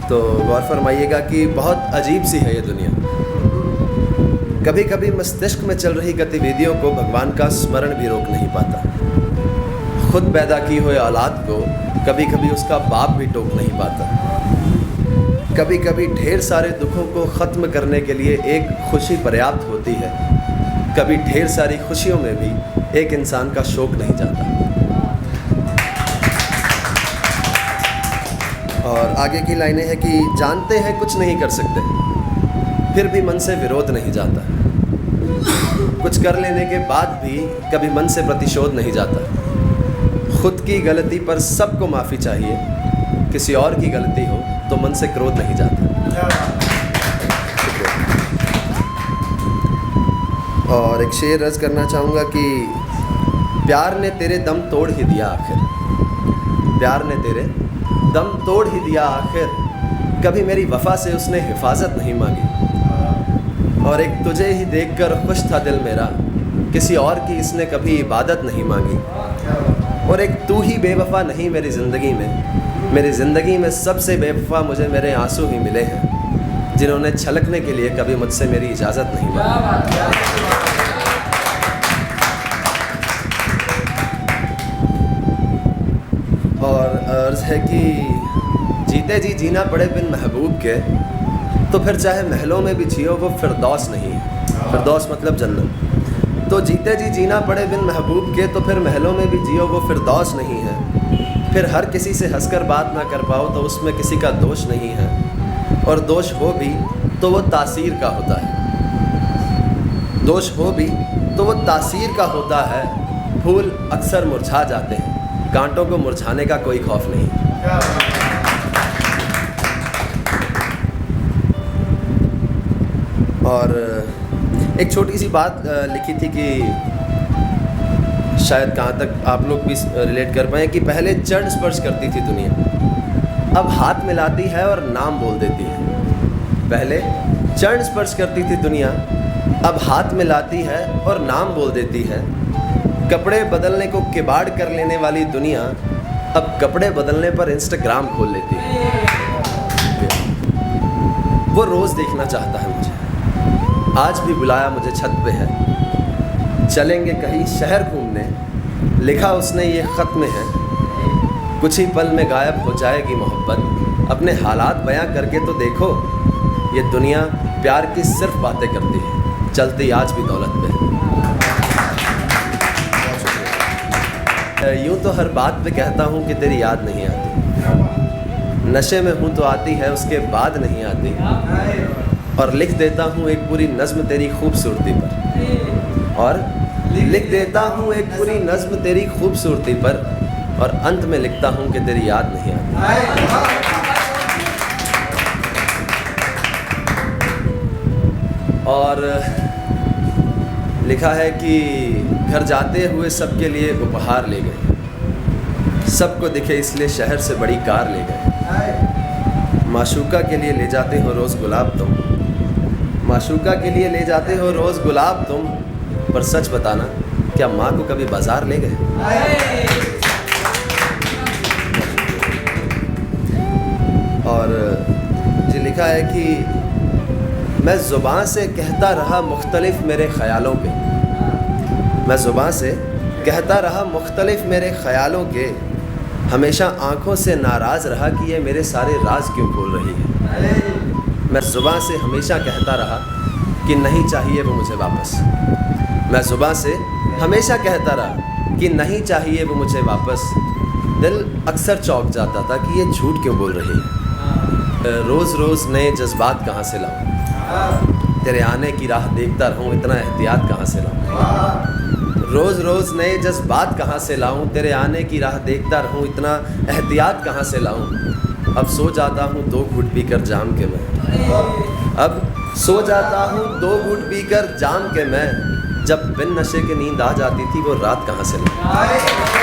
तो गौर फरमाइएगा कि बहुत अजीब सी है ये दुनिया। कभी कभी मस्तिष्क में चल रही गतिविधियों को भगवान का स्मरण भी रोक नहीं पाता। खुद पैदा की हुई औलाद को कभी कभी उसका बाप भी टोक नहीं पाता। कभी कभी ढेर सारे दुखों को ख़त्म करने के लिए एक खुशी पर्याप्त होती है। कभी ढेर सारी खुशियों में भी एक इंसान का शोक नहीं जाता। और आगे की लाइनें हैं कि जानते हैं कुछ नहीं कर सकते, फिर भी मन से विरोध नहीं जाता। कुछ कर लेने के बाद भी कभी मन से प्रतिशोध नहीं जाता। खुद की गलती पर सबको माफ़ी चाहिए, किसी और की गलती हो तो मन से क्रोध नहीं जाता। और एक शेर अर्ज़ करना चाहूँगा कि प्यार ने तेरे दम तोड़ ही दिया आखिर, प्यार ने तेरे दम तोड़ ही दिया आखिर, कभी मेरी वफ़ा से उसने हिफाजत नहीं मांगी। और एक तुझे ही देखकर खुश था दिल मेरा, किसी और की इसने कभी इबादत नहीं मांगी। और एक तू ही बेवफ़ा नहीं मेरी ज़िंदगी में, मेरी ज़िंदगी में सबसे बेवफ़ा मुझे मेरे आंसू ही मिले हैं, जिन्होंने छलकने के लिए कभी मुझसे मेरी इजाज़त नहीं मांगी। और अर्ज़ है कि जीते जी जीना पड़े बिन महबूब के, तो फिर चाहे महलों में भी जियो वो फिरदौस नहीं है। फिरदौस मतलब जन्नत। तो जीते जी जीना पड़े बिन महबूब के, तो फिर महलों में भी जियो वो फिरदौस नहीं है। फिर हर किसी से हंसकर बात ना कर पाओ तो उसमें किसी का दोष नहीं है। और दोष हो भी तो वो तासीर का होता है, दोष हो भी तो वो तासीर का होता है। फूल अक्सर मुरझा जाते हैं, कांटों को मुरझाने का कोई खौफ नहीं। और एक छोटी सी बात लिखी थी कि शायद कहाँ तक आप लोग भी रिलेट कर पाएँ कि पहले चरण स्पर्श करती थी दुनिया, अब हाथ मिलाती है और नाम बोल देती है। पहले चरण स्पर्श करती थी दुनिया, अब हाथ मिलाती है और नाम बोल देती है। कपड़े बदलने को किबाड़ कर लेने वाली दुनिया अब कपड़े बदलने पर इंस्टाग्राम खोल लेती है। वो रोज़ देखना चाहता है मुझे, आज भी बुलाया मुझे छत पे है। चलेंगे कहीं शहर घूमने, लिखा उसने ये ख़त में है। कुछ ही पल में गायब हो जाएगी मोहब्बत, अपने हालात बयां करके तो देखो। ये दुनिया प्यार की सिर्फ बातें करती है, चलती आज भी दौलत पे। यूँ तो हर बात पे कहता हूँ कि तेरी याद नहीं आती, नशे में हूँ तो आती है उसके बाद नहीं आती। और लिख देता हूँ एक पूरी नज़्म तेरी खूबसूरती पर, और लिख देता हूँ एक पूरी नज़्म तेरी खूबसूरती पर, और अंत में लिखता हूँ कि तेरी याद नहीं आती। और लिखा है कि घर जाते हुए सबके लिए उपहार ले गए, सबको दिखे इसलिए शहर से बड़ी कार ले गए। माशूका के लिए ले जाते हो रोज़ गुलाब तुम, माशूका के लिए ले जाते हो रोज़ गुलाब तुम, पर सच बताना क्या माँ को कभी बाज़ार ले गए? और जी लिखा है कि मैं ज़ुबान से कहता रहा मुख्तलिफ मेरे ख़यालों के, मैं ज़ुबान से कहता रहा मुख्तलिफ मेरे ख़यालों के, हमेशा आँखों से नाराज़ रहा कि ये मेरे सारे राज क्यों खोल रही है। मैं ज़ुबान से हमेशा कहता रहा कि नहीं चाहिए वो मुझे वापस, मैं ज़ुबान से हमेशा कहता रहा कि नहीं चाहिए वो मुझे वापस। दिल अक्सर चौंक जाता था कि ये झूठ क्यों बोल रही है। रोज़ रोज़ नए जज्बात कहाँ से लाऊं, तेरे आने की राह देखता रहूं, इतना एहतियात कहाँ से लाऊं। रोज़ रोज़ नए जज्बात कहाँ से लाऊं, तेरे आने की राह देखता रहूं, इतना एहतियात कहाँ से लाऊं। अब सो जाता हूँ 2 घूंट पीकर जाम के मैं, अब सो जाता हूँ 2 घूंट पीकर जाम के मैं, जब बिन नशे की नींद आ जाती थी वो रात कहाँ से लाऊं।